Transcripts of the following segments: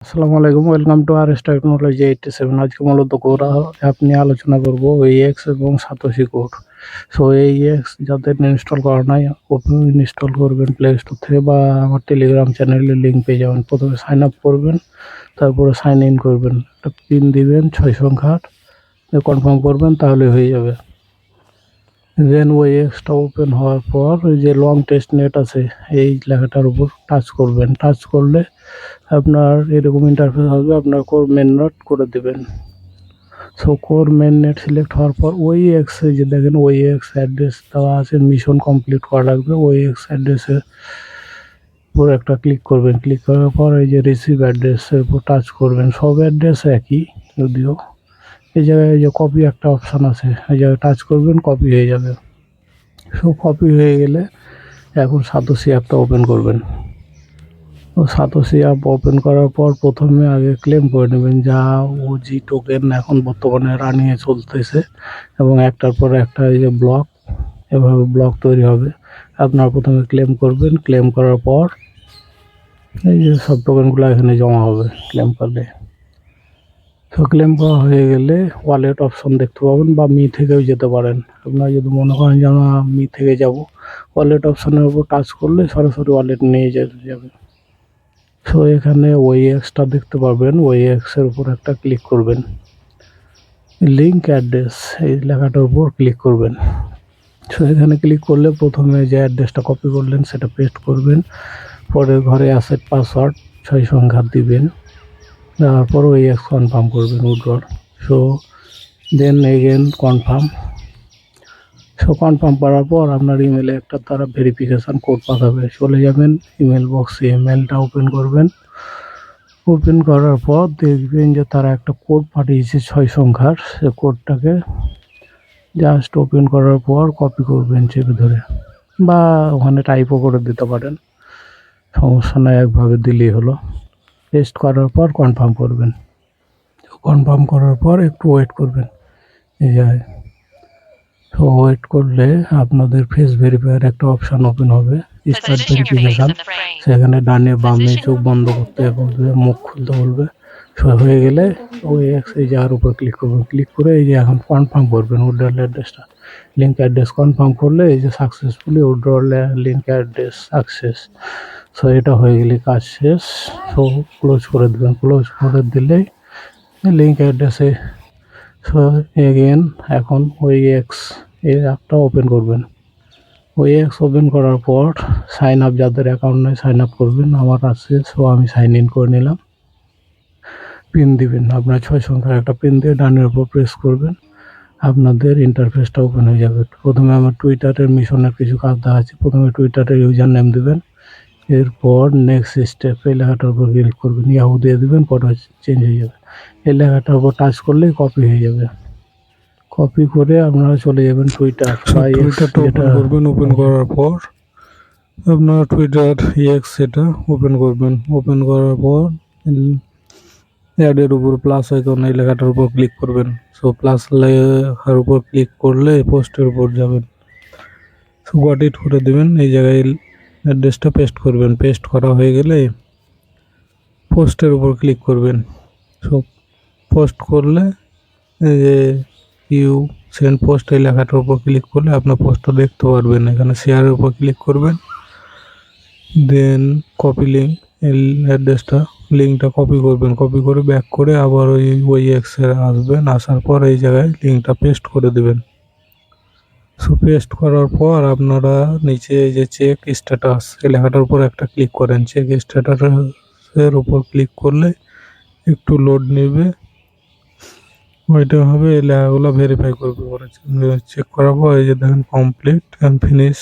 আসসালামু আলাইকুম, welcome to R S technology 87। আজকে মূলত কোরা অ্যাপ নিয়ে আলোচনা করব, ওএক্স এবং সাতোশি কোড। সো এইএক্স যাদের ইনস্টল করা নাই, ইনস্টল করবেন প্লে স্টোর থেকে বা আমার টেলিগ্রাম চ্যানেলের লিঙ্ক পেয়ে যাবেন। প্রথমে সাইন আপ করবেন, তারপরে সাইন ইন করবেন, একটা পিন দিবেন 6 সংখ্যার, কনফার্ম করবেন, তাহলে হয়ে যাবে। দেন ওএক্সটা ওপেন হওয়ার পর ওই যে লং টেস্ট নেট আছে, এই লেখাটার উপর টাচ করবেন। টাচ করলে আপনার এরকম ইন্টারফেস আসবে, আপনার কোর মেন নেট করে দেবেন। So core main net select হওয়ার পর ওই এক্স যে দেখেন ওই এক্স অ্যাড্রেস দেওয়া আছে, মিশন কমপ্লিট করা লাগবে। ওই এক্স অ্যাড্রেসের উপর একটা ক্লিক করবেন। ক্লিক করার পর এই যে রিসিভ অ্যাড্রেসের উপর টাচ করবেন। সব অ্যাড্রেস একই, যদিও এই জায়গায় এই যে কপি একটা অপশান আছে, এই জায়গায় টাচ করবেন, কপি হয়ে যাবে। সো কপি হয়ে গেলে এখন সাতোশি অ্যাপটা ওপেন করবেন। সাতোশি অ্যাপ ওপেন করার পর প্রথমে আগে ক্লেম করে নেবেন, যা ওজি টোকেন এখন বর্তমানে রানিংয়ে চলতেছে, এবং একটার পর একটা এই যে ব্লক, এভাবে ব্লক তৈরি হবে। আপনারা প্রথমে ক্লেম করবেন। ক্লেম করার পর এই যে সব টোকেনগুলো এখানে জমা হবে ক্লেম করলে। তো ক্লেম করা হয়ে গেলে ওয়ালেট অপশন দেখতে পাবেন, বা মি থেকেও যেতে পারেন। আপনারা যদি মনে করেন যে আমরা মি থেকে যাব, ওয়ালেট অপশনের উপর টাচ করলে সরাসরি ওয়ালেট নিয়ে যাবে। সো এখানে ওএক্সটা দেখতে পাবেন, ওএক্সের উপর একটা ক্লিক করবেন। লিঙ্ক অ্যাড্রেস এই লেখাটার উপর ক্লিক করবেন। সো এখানে ক্লিক করলে প্রথমে যে অ্যাড্রেসটা কপি করলেন সেটা পেস্ট করবেন। পরে ঘরে অ্যাসেট পাসওয়ার্ড 6 সংখ্যা দিবেন। তারপর ওএক্স কনফার্ম করবেন withdrawal. So then again confirm. So confirm করার পর আপনার ইমেলে একটা তারা ভেরিফিকেশান কোড পাঠাবে, চলে যাবেন ইমেল বক্সে, ইমেলটা ওপেন করবেন। ওপেন করার পর দেখবেন যে তারা একটা কোড পাঠিয়েছে 6 সংখ্যার। সে কোডটাকে জাস্ট ওপেন করার পর কপি করবেন চেপে ধরে, বা ওখানে টাইপও করে দিতে পারেন, সমস্যা নয়, একভাবে দিলেই হলো। পেস্ট করার পর কনফার্ম করবেন। কনফার্ম করার পর একটু ওয়েট করবেন। এই যায়, তো ওয়েট করলে আপনাদের ফেস ভেরিফায়ার একটা অপশান ওপেন হবে, স্টার্ট ভেরিফিকেশান। সেখানে ডানে বামে চোখ বন্ধ করতে বলবে, মুখ খুলতে বলবে। হয়ে গেলে ওই এই জায়গার উপর ক্লিক করবেন। ক্লিক করে এই যে এখন কনফার্ম করবেন উইথড্রল অ্যাড্রেসটা। লিঙ্ক অ্যাড্রেস কনফার্ম করলে এই যে successfully withdrawal link address success. So এটা হয়ে গেলে কাজ শেষ। সো ক্লোজ করে দেবেন। ক্লোজ করে দিলেই লিঙ্ক অ্যাড্রেসে। সো এগেন এখন ওএক্স এই অ্যাপটা ওপেন করবেন। ওএক্স ওপেন করার পর সাইন আপ, যাদের অ্যাকাউন্ট নেই সাইন আপ করবেন। আমার আছে, সো আমি সাইন ইন করে নিলাম। পিন দিবেন, আপনার 6 সংখ্যার একটা পিন দিয়ে ডানের উপর প্রেস করবেন, আপনাদের ইন্টারফেসটা ওপেন হয়ে যাবে। প্রথমে আমার টুইটারের মিশনের কিছু কাজ দেওয়া আছে। প্রথমে টুইটারের ইউজার নেম দেবেন, এরপর নেক্সট স্টেপ এই লেখাটার উপর ক্লিক করবেন, ইয়াহু দিয়ে দেবেন, পরে চেঞ্জ হয়ে যাবে। এই লেখাটার উপর টাচ করলেই কপি হয়ে যাবে। কপি করে আপনারা চলে যাবেন টুইটার বা টুইটারটা ওপেন করবেন। ওপেন করার পর আপনার টুইটার এক্স সেটা ওপেন করবেন। ওপেন করার পর অ্যাডের উপর প্লাস আইকন এই লেখাটার উপর ক্লিক করবেন। সো প্লাস লেখার উপর ক্লিক করলে পোস্টের উপর যাবেন। সো গট ইট করে দেবেন। এই জায়গায় অ্যাড্রেসটা পেস্ট করবেন। পেস্ট করা হয়ে গেলে পোস্টের উপর ক্লিক করবেন। সো পোস্ট করলে এই যে ইউ সেন্ড পোস্ট এই লেখাটার উপর ক্লিক করলে আপনার পোস্টটা দেখতে পারবেন। এখানে শেয়ারের উপর ক্লিক করবেন। দেন কপি লিঙ্ক, এই অ্যাড্রেসটা লিঙ্কটা কপি করবেন। কপি করে ব্যাক করে আবার ওই এক্সে আসবেন। আসার পর এই জায়গায় লিঙ্কটা পেস্ট করে দেবেন। সো পেস্ট করার পর আপনারা নিচে এই যে চেক স্ট্যাটাস এই লেখাটার উপর একটা ক্লিক করেন। চেক স্ট্যাটাসের উপর ক্লিক করলে একটু লোড নেবে, ওইটা হবে। এই লেখাগুলো ভেরিফাই করবে। চেক করার পর এই যে দেখেন কমপ্লিট অ্যান্ড ফিনিশ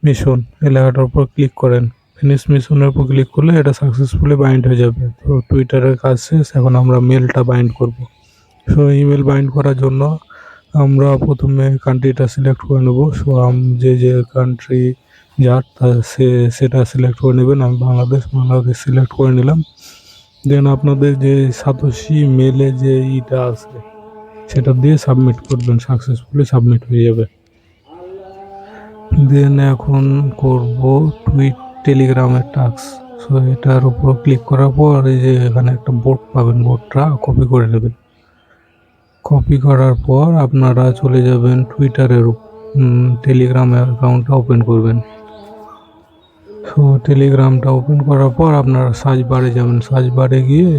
মিশন এই লেখাটার উপর ক্লিক করেন। ফিনিশ মিশনের উপর ক্লিক করলে এটা সাকসেসফুলি বাইন্ড হয়ে যাবে। তো টুইটারের কাজ শেষ। এখন আমরা মেলটা বাইন্ড করব। সো ইমেল বাইন্ড করার জন্য আমরা প্রথমে কান্ট্রিটা সিলেক্ট করে নেব। সো যে কান্ট্রি যার সেটা সিলেক্ট করে নেবেন। আমি বাংলাদেশ সিলেক্ট করে নিলাম। দেন আপনাদের যে সাতোশি মেলে যে ইটা আছে সেটা দিয়ে সাবমিট করবেন, সাকসেসফুলি সাবমিট হয়ে যাবে। দেন এখন করব টেলিগ্রামের টাস্ক। সো এটার উপর ক্লিক করার পর এই যে এখানে একটা বোর্ড পাবেন, বোর্ডটা কপি করে নেবেন। কপি করার পর আপনারা চলে যাবেন টুইটারের টেলিগ্রাম অ্যাকাউন্টটা ওপেন করবেন। সো টেলিগ্রামটা ওপেন করার পর আপনারা সার্চ বারে যাবেন, সার্চ বারে গিয়ে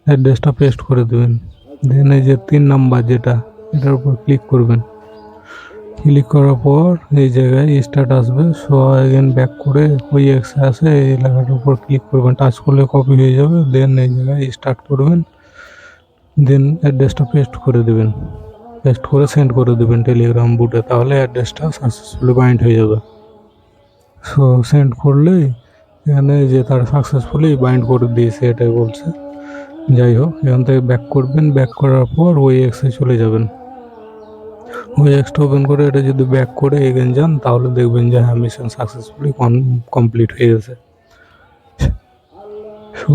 অ্যাড্রেসটা পেস্ট করে দেবেন। দেন এই যে 3 নাম্বার যেটা, এটার উপর ক্লিক করবেন। ক্লিক করার পর এই জায়গায় স্টার্ট আসবে। সো এগেন ব্যাক করে ওই এক্সে আসে এই লেখাটার উপর ক্লিক করবেন, টাচ করলে কপি হয়ে যাবে। দেন এই জায়গায় স্টার্ট করবেন, দেন অ্যাড্রেসটা পেস্ট করে দেবেন, পেস্ট করে সেন্ড করে দেবেন টেলিগ্রাম বুটে, তাহলে অ্যাড্রেসটা সাকসেসফুলি বাইন্ড হয়ে যাবে। সো সেন্ড করলেই এখানে যে তারা সাকসেসফুলি বাইন্ড করে দিয়েছে এটাই বলছে। যাই হোক, এখান থেকে ব্যাক করবেন, ব্যাক করার পর ওই এক্সে চলে যাবেন। ওই এক্সটা ওপেন করে এটা যদি ব্যাক করে এগেন যান তাহলে দেখবেন যে হ্যাঁ, মিশন সাকসেসফুলি কমপ্লিট হয়ে গেছে। সো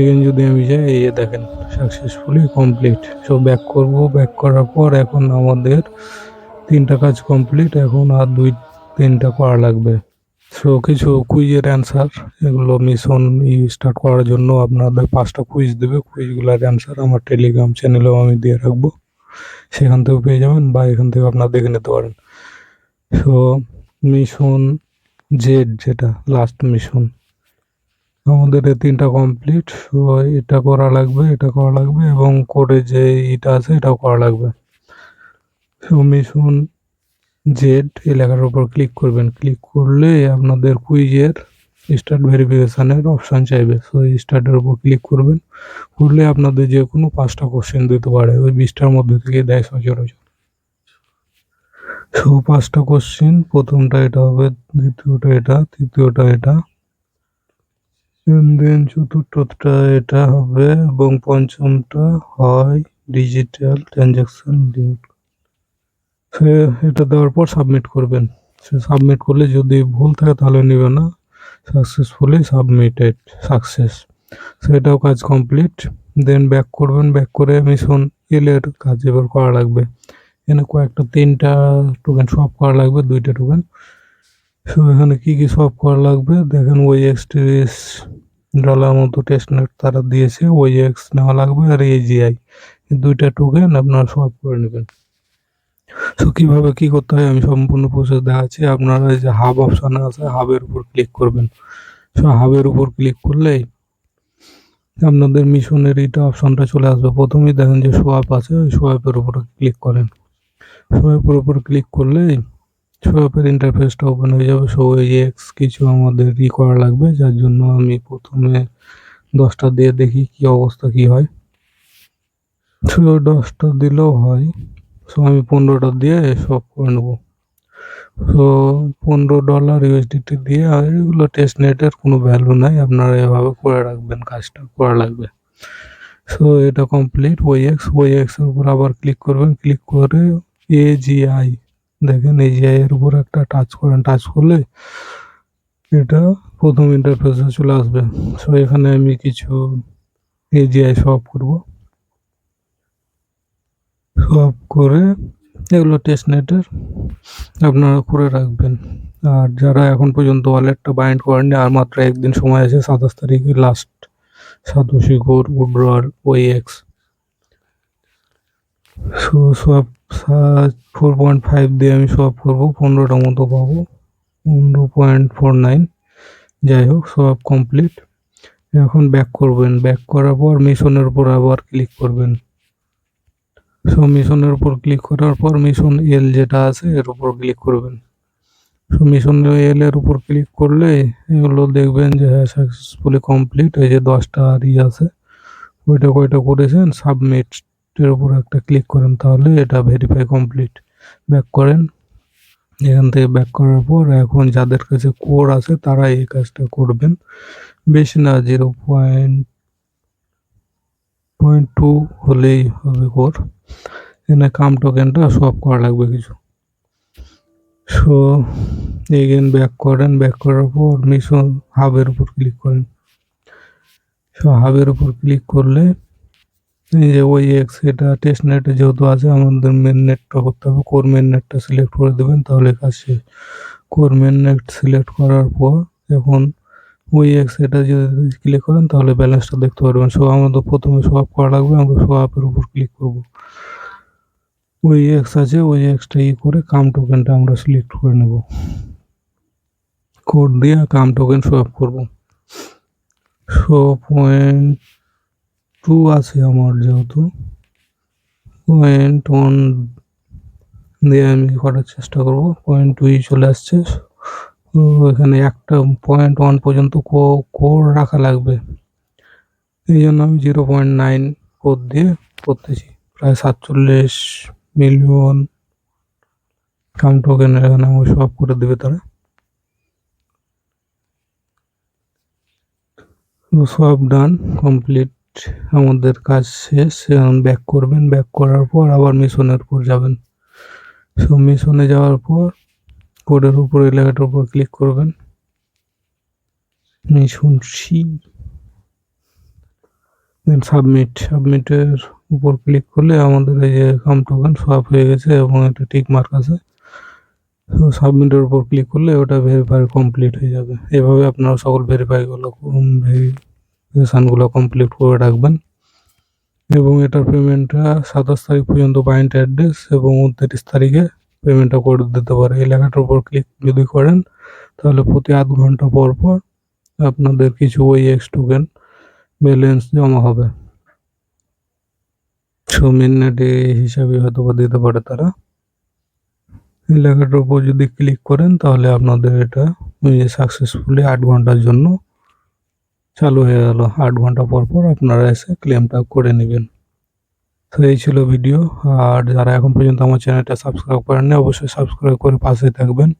এগেন যদি আমি যাই, এই দেখেন সাকসেসফুলি কমপ্লিট। সো ব্যাক করব, ব্যাক করার পর এখন আমাদের 3টা কাজ কমপ্লিট, এখন আর 2-3টা করা লাগবে। সো কিছু কুইজের অ্যান্সার, এগুলো মিশন স্টার্ট করার জন্য আপনাদের 5টা কুইজ দেবে। কুইজগুলোর অ্যান্সার আমার টেলিগ্রাম চ্যানেলেও আমি দিয়ে রাখবো, সেখান থেকেও পেয়ে যাবেন বা এখান থেকে আপনারা দেখে নিতে পারেন। সো মিশন জেড, যেটা লাস্ট মিশন, আমাদের এই 3টা কমপ্লিট। সো এটা করা লাগবে, এটা করা লাগবে এবং কোডে যে এটা আছে এটাও করা লাগবে। সো মিশন জেড এই লেখার উপর ক্লিক করবেন, ক্লিক করলে আপনাদের কুইজের স্টার্ট ভেরিফিকেশানের অপশান চাইবে। সো স্টার্টের উপর ক্লিক করবেন, করলে আপনাদের যে কোনো 5টা কোশ্চেন দিতে পারে, ওই 20টার মধ্যে থেকে দেয় সচরাচর। সো 5টা কোশ্চেন, প্রথমটা এটা হবে, দ্বিতীয়টা এটা, তৃতীয়টা এটা, দেন চতুর্থটা এটা হবে এবং পঞ্চমটা হয় ডিজিটাল ট্রানজাকশন লিমিট। সো এটা দেওয়ার পর সাবমিট করবেন। সে সাবমিট করলে যদি ভুল থাকে তাহলে নেবে না, সাকসেসফুলি সাবমিটেড, সাকসেস। সো এটাও কাজ কমপ্লিট। দেন ব্যাক করবেন, ব্যাক করে মিশন এর কাজ এবার করা লাগবে। এখানে কয়েকটা 3টা টোকেন সলভ করা লাগবে, 2টা টোকেন। সো এখানে কি কি সলভ করা লাগবে দেখেন, ওই এক্স ডলার মতো টেস্ট নেট তারা দিয়েছে, ওই এক্স নেওয়া লাগবে আর এজিআই, 2টা টোকেন আপনারা সলভ করে নেবেন। সো কীভাবে কী করতে হয় আমি সম্পূর্ণ প্রসেস দেখাচ্ছি। আপনারা এই যে হাব অপশানে আছে, হাবের উপর ক্লিক করবেন। সো হাবের উপর ক্লিক করলেই আপনাদের মিশনের এইটা অপশনটা চলে আসবে। প্রথমেই দেখেন যে সোয়াপ আছে, ওই সোয়াপের উপর ক্লিক করেন। সোয়াপের উপর ক্লিক করলেই সোয়াপের ইন্টারফেসটা ওপেন হয়ে যাবে। সো এই এক্স কিছু আমাদের করা লাগবে, যার জন্য আমি প্রথমে 10টা দিয়ে দেখি কি অবস্থা কি হয়। সো 10টা দিলেও হয়, সো আমি 15টা দিয়ে সব করে নেবো। সো $15 ইউএসডিটি দিয়ে, আর এগুলো টেস্ট নেটের কোনো ভ্যালু নাই, আপনারা এভাবে করে রাখবেন, কাজটা করা লাগবে। সো এটা কমপ্লিট। ওই এক্সের উপর আবার ক্লিক করবেন, ক্লিক করে এজিআই, দেখেন এজিআই এর উপর একটা টাচ করেন, টাচ করলে এটা প্রথম ইন্টারফেসে চলে আসবে। সো এখানে আমি কিছু এজিআই সলভ করব, সলভ করে এগুলো টেস্ট নেটের আপনারা করে রাখবেন। আর যারা এখন পর্যন্ত ওয়ালেটটা বাইন্ড করেননি, আর মাত্র একদিন সময় আছে, 27 তারিখে লাস্ট সাতোশি ঘোর উইথড্রয়াল ওই এক্স। সো সব 4.5 দিয়ে আমি সব করবো, 15টা মতো পাবো, 15.49। যাই হোক, সব কমপ্লিট। এখন ব্যাক করবেন, ব্যাক করার পর মিশনের উপর আবার ক্লিক করবেন। সো মিশনের উপর ক্লিক করার পর মিশন এল যেটা আছে এর উপর ক্লিক করবেন। সো মিশন এল এর উপর ক্লিক করলে এগুলো দেখবেন যে হ্যাঁ সাকসেসফুলি কমপ্লিট। এই যে 10টা আর আছে, ওইটা কয়টা করেছেন সাবমিটের উপর একটা ক্লিক করেন, তাহলে এটা ভেরিফাই কমপ্লিট। ব্যাক করেন, এখান থেকে ব্যাক করার পর এখন যাদের কাছে কোর আছে তারা এই কাজটা করবেন, বেশি না, 0.2 হলেই হবে কোর। এখানে কাম টোকেনটা সব করা লাগবে কিছু। সো এগেন ব্যাক করেন, ব্যাক করার পর মিশন হাবের উপর ক্লিক করেন। সো হাবের উপর ক্লিক করলে এই যে ওই এক্স, এটা টেস্ট নেটে যেহেতু আছে আমাদের মেন নেটটা করতে হবে, কোর মেন নেটটা সিলেক্ট করে দেবেন, তাহলে কাজ শেষ। কোর মেন নেট সিলেক্ট করার পর এখন ওই এক্স এটা যদি ক্লিক করেন তাহলে ব্যালেন্সটা দেখতে পারবেন। সো আমাদের প্রথমে শো আপ করা লাগবে, আমরা শো আপের উপর ক্লিক করব। ওই এক্স আছে, ওই এক্সটা করে কাম টোকেনটা আমরা সিলেক্ট করে নেব, কোড দিয়ে কাম টোকেন শো আপ করবো। শো 0.2 আছে আমার, যেহেতু 0.1 দিয়ে আমি করার চেষ্টা করব। 0.2 চলে আসছে। তো এখানে একটা 0.1 পর্যন্ত কোড রাখা লাগবে, এই জন্য আমি 0.9 কোড দিয়ে করতেছি। প্রায় 47 মিলিয়ন কাম টোকেন এখানে আমার শো আপ করে দেবে তারা। সব ডান, কমপ্লিট, আমাদের কাজ শেষ। এখন ব্যাক করবেন, ব্যাক করার পর আবার মিশনের উপর যাবেন। সো মিশনে যাওয়ার পর কোডের উপর এই লেখাটার উপর ক্লিক করবেন, মিশন সি, দেন সাবমিটের উপর ক্লিক করলে আমাদের এই যে কাম টোকেন সোয়াপ হয়ে গেছে এবং একটা টিক মার্ক আছে। তো সাবমিটের উপর ক্লিক করলে ওটা ভেরিফাই কমপ্লিট হয়ে যাবে। এভাবে আপনারা সকল ভেরিফিকেশনগুলো কমপ্লিট করে রাখবেন এবং এটার পেমেন্টটা 27 তারিখ পর্যন্ত বাইন্ড অ্যাড্রেস এবং 29 তারিখে পেমেন্টটা করে দিতে পারে। এই লেখাটার উপর ক্লিক যদি করেন তাহলে প্রতি 8 ঘন্টা পর পর আপনাদের কিছু ওই এক্স টোকেন ব্যালেন্স জমা হবে। 6 মিনিটে হিসাবে হয়তো বা দিতে পারে তারা। এই লেখাটার উপর যদি ক্লিক করেন তাহলে আপনাদের এটা সাকসেসফুলি 8 ঘন্টার জন্য চালু হয়ে গেল। 8 ঘন্টা পর পর আপনারা এসে ক্লেমটা করে নেবেন। তো এই ছিল ভিডিও। আর যারা এখন পর্যন্ত আমার চ্যানেলটা সাবস্ক্রাইব করেননি অবশ্যই সাবস্ক্রাইব করে পাশে থাকবেন।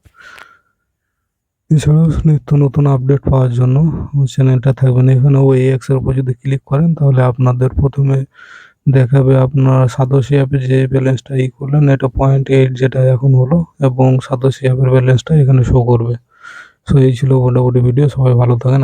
এছাড়াও নিত্য নতুন আপডেট পাওয়ার জন্য চ্যানেলটা থাকবেন। এখানে ওই এক্স এর উপর যদি ক্লিক করেন তাহলে আপনাদের প্রথমে দেখাবে আপনার সাতোশি অ্যাপে যে ব্যালেন্সটা করলেন এটা 0.8 যেটা এখন হলো, এবং সাতোশি অ্যাপের ব্যালেন্সটা এখানে শো করবে। সো এই ছিল মোটামুটি ভিডিও। সবাই ভালো থাকেন।